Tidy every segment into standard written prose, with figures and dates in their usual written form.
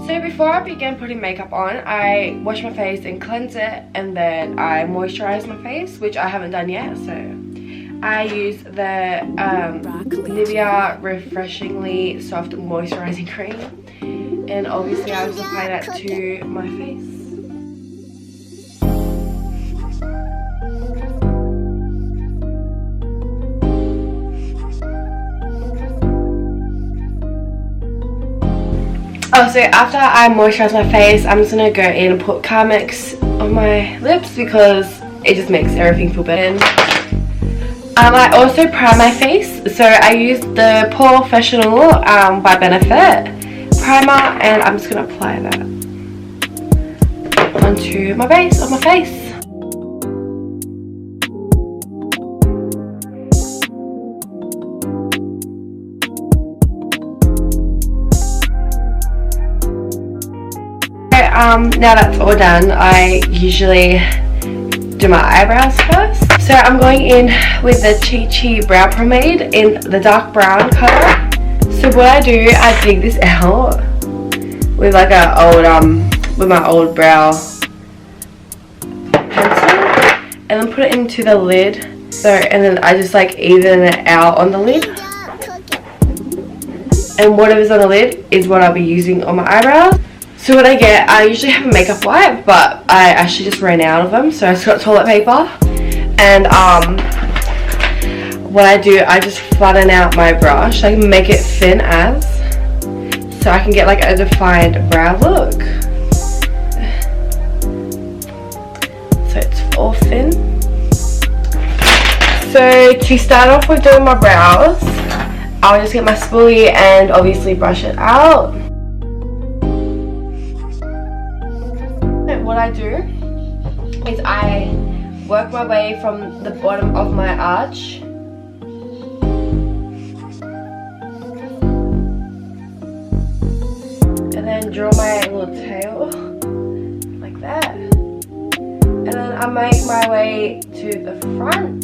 So before I begin putting makeup on, I wash my face and cleanse it, and then I moisturize my face, which I haven't done yet. So I use the Nivea Refreshingly Soft Moisturizing Cream, and obviously I just apply that to my face. Oh, so after I moisturize my face, I'm just gonna go in and put Carmex on my lips because it just makes everything feel better. I also prime my face, so I use the Professional by Benefit primer, and I'm just gonna apply that onto my base on my face. Now that's all done, I usually do my eyebrows first. So I'm going in with the Chi Chi Brow Pomade in the dark brown color. So what I do, I dig this out with like a old with my old brow pencil, and then put it into the lid. So and then I just like even it out on the lid. And whatever's on the lid is what I'll be using on my eyebrows. So what I get, I usually have a makeup wipe, but I actually just ran out of them, so I just got toilet paper. And what I do, I just flatten out my brush, I can make it thin as, so I can get like a defined brow look. So it's all thin. So to start off with doing my brows, I'll just get my spoolie and obviously brush it out. What I do is I work my way from the bottom of my arch and then draw my little tail like that, and then I make my way to the front.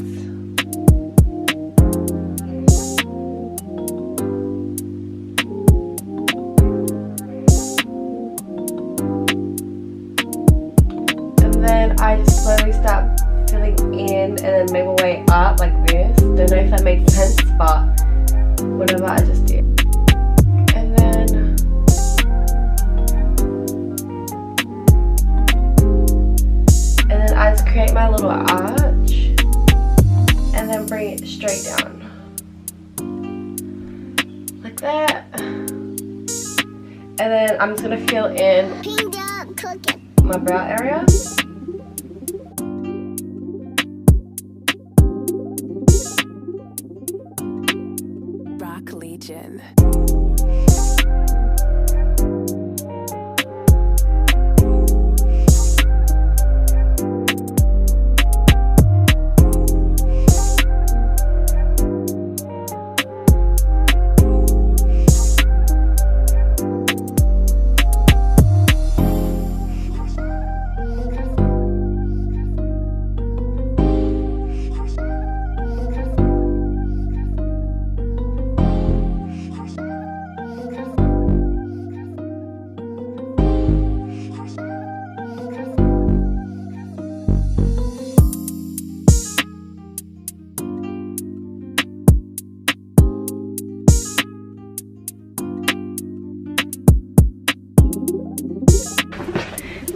Then I just slowly start filling in and then make my way up like this. Don't know if that makes sense, but whatever, I just did. And then I just create my little arch and then bring it straight down like that. And then I'm just gonna fill in my brow area. Legion.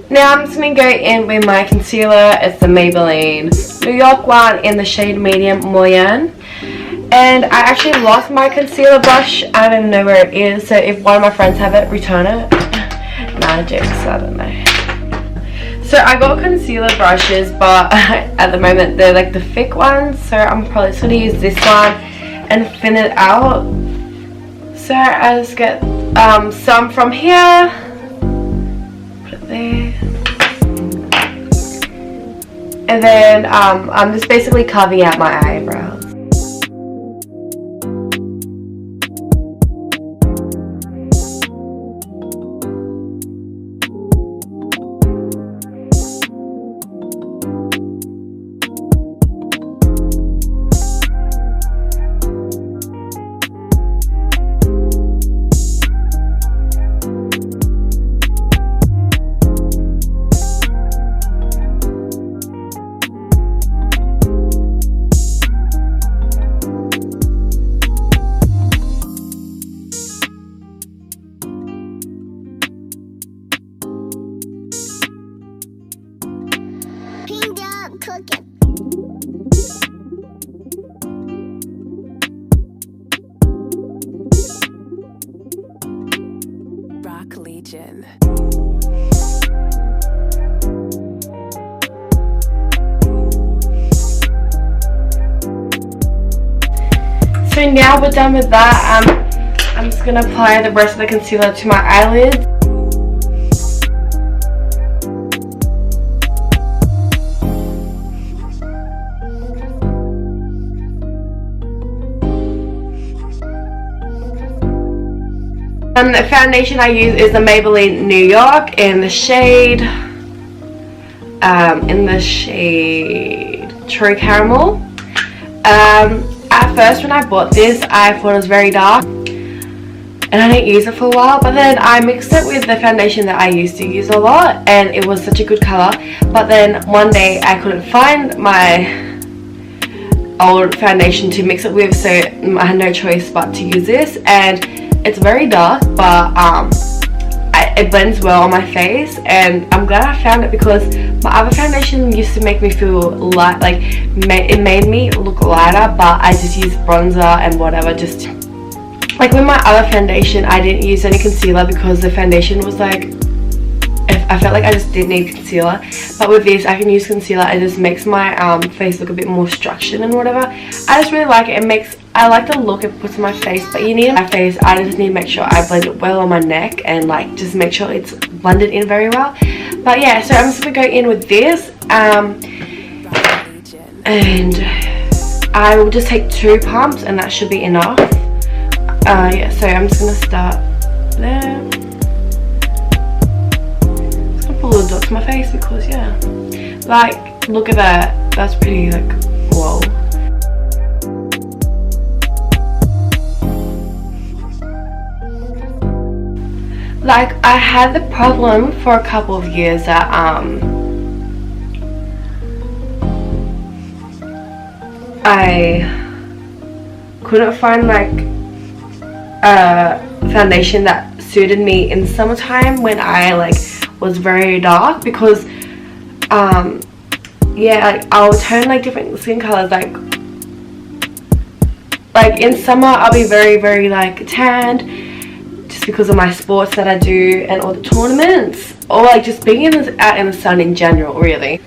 Now I'm just going to go in with my concealer. It's the Maybelline New York one in the shade Medium Moyen. And I actually lost my concealer brush. I don't even know where it is. So if one of my friends have it, return it. Nah, jokes, I don't know. So I got concealer brushes, but at the moment they're like the thick ones. So I'm probably just going to use this one and thin it out. So I just get some from here. Put it there. And then I'm just basically carving out my eyebrows. Legion. So now we're done with that. I'm just going to apply the rest of the concealer to my eyelids. The foundation I use is the Maybelline New York in the shade True Caramel. At first when I bought this, I thought it was very dark and I didn't use it for a while, but then I mixed it with the foundation that I used to use a lot and it was such a good color. But then one day I couldn't find my old foundation to mix it with, so I had no choice but to use this, and it's very dark, but it blends well on my face, and I'm glad I found it because my other foundation used to make me feel light, like it made me look lighter, but I just used bronzer and whatever. Just like with my other foundation, I didn't use any concealer because the foundation was like, I felt like I just didn't need concealer. But with this, I can use concealer. It just makes my face look a bit more structured and whatever. I just really like it. I like the look it puts on my face, but you need my face. I just need to make sure I blend it well on my neck and like just make sure it's blended in very well. But yeah, so I'm just gonna go in with this, and I will just take 2 pumps, and that should be enough. Yeah, so I'm just gonna start there. Just gonna put a little dot to my face because yeah, like look at that. That's pretty like whoa. Like I had the problem for a couple of years that I couldn't find like a foundation that suited me in summertime when I like was very dark, because yeah, like I'll turn like different skin colors, like in summer I'll be very like tanned because of my sports that I do and all the tournaments, or like just being out in the sun in general, really.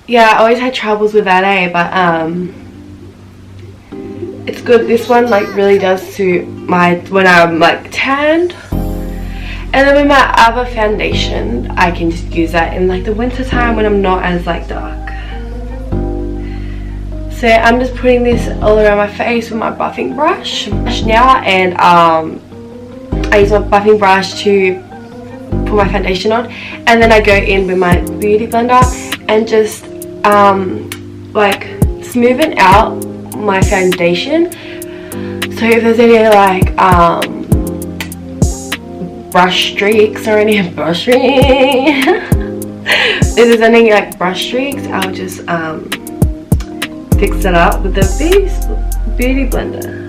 Yeah, I always had troubles with that, but it's good. This one like really does suit my when I'm like tanned. And then with my other foundation, I can just use that in like the winter time when I'm not as like dark. So I'm just putting this all around my face with my buffing brush now, and I use my buffing brush to put my foundation on, and then I go in with my beauty blender and just like smoothing out my foundation. So if there's any like brush streaks or any brush streaks, if there's any like brush streaks, I'll just fix it up with the beauty blender.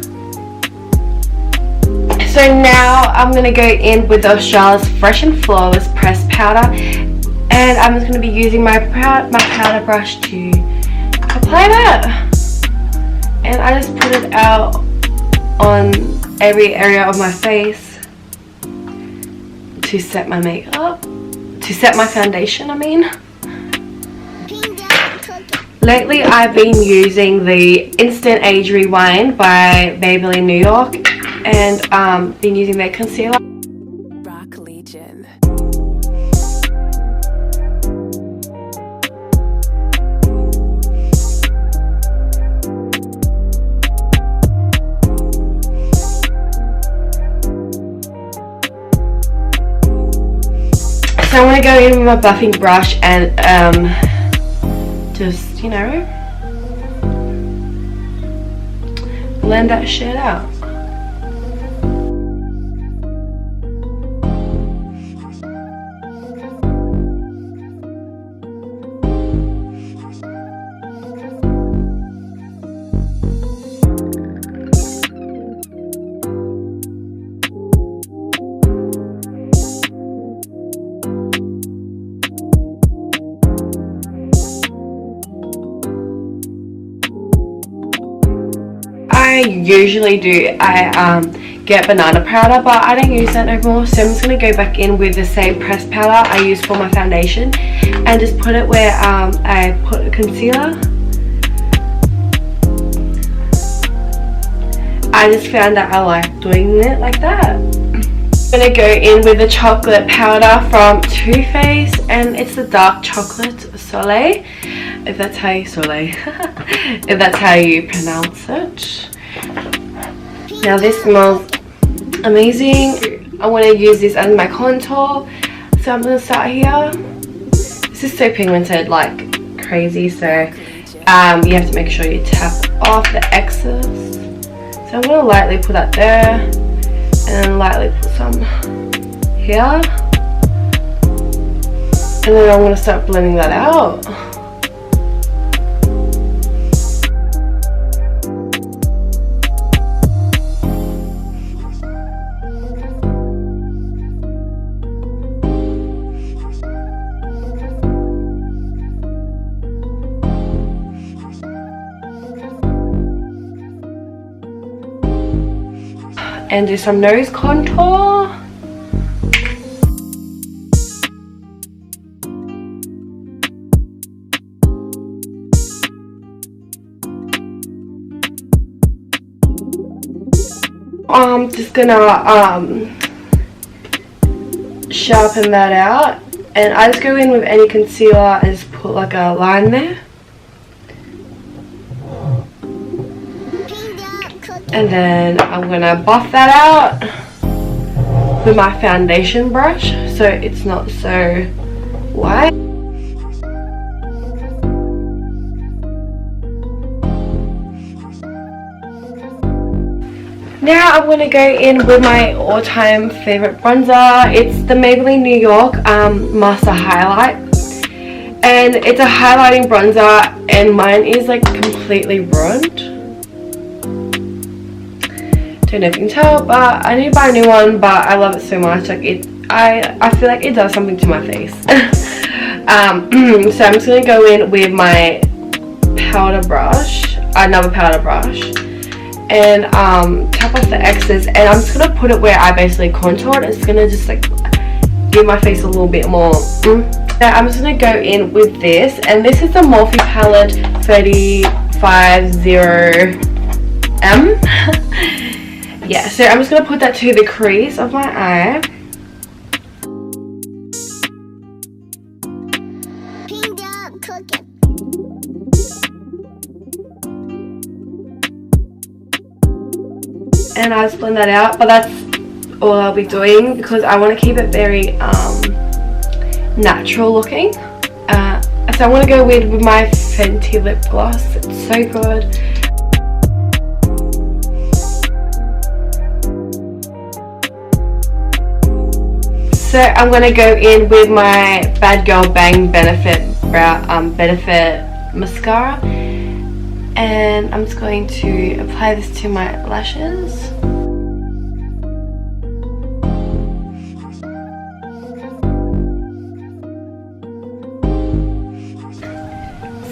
So now I'm going to go in with the Australia's Fresh and Flawless Pressed Powder, and I'm just going to be using my powder brush to apply that, and I just put it out on every area of my face to set my makeup, to set my foundation I mean. Lately I've been using the Instant Age Rewind by Maybelline New York, and been using their concealer. Rock Legion. So I'm going to go in with my buffing brush and just, you know, blend that shit out. I usually do, I get banana powder, but I don't use that no more, so I'm just going to go back in with the same pressed powder I used for my foundation and just put it where I put a concealer. I just found that I like doing it like that. I'm going to go in with the chocolate powder from Too Faced, and it's the dark chocolate Soleil, if that's how you if that's how you pronounce it. Now this smells amazing. I want to use this as my contour, so I'm going to start here. This is so pigmented like crazy, so you have to make sure you tap off the excess. So I'm going to lightly put that there and then lightly put some here, and then I'm going to start blending that out. And do some nose contour. I'm just gonna sharpen that out, and I just go in with any concealer and just put like a line there. And then I'm gonna buff that out with my foundation brush so it's not so white. Now I'm gonna go in with my all-time favorite bronzer. It's the Maybelline New York Master Highlight, and it's a highlighting bronzer, and mine is like completely ruined. Don't know if you can tell, but I need to buy a new one, but I love it so much. Like I feel like it does something to my face. So I'm just gonna go in with my powder brush, another powder brush, and tap off the excess, and I'm just gonna put it where I basically contoured. It's gonna just like give my face a little bit more. Now I'm just gonna go in with this, and this is the Morphe palette 350M. Yeah, so I'm just going to put that to the crease of my eye. And I'll just blend that out, but that's all I'll be doing because I want to keep it very natural looking. So I'm going to go with my Fenty lip gloss. It's so good. So I'm going to go in with my Bad Girl Bang Benefit mascara, and I'm just going to apply this to my lashes.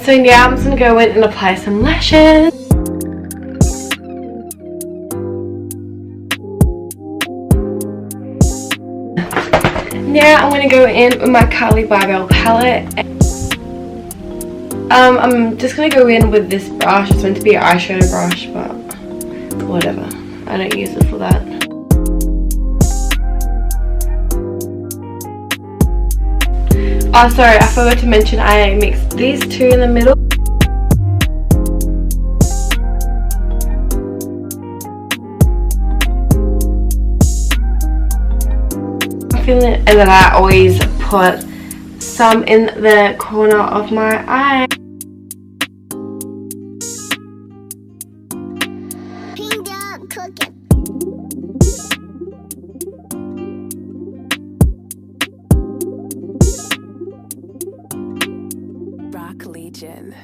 So now I'm just going to go in and apply some lashes. Now I'm going to go in with my Kylie Barbell palette. I'm just going to go in with this brush. It's meant to be an eyeshadow brush, but whatever. I don't use it for that. Oh, sorry, I forgot to mention I mixed these two in the middle. And then I always put some in the corner of my eye. Rock Legion.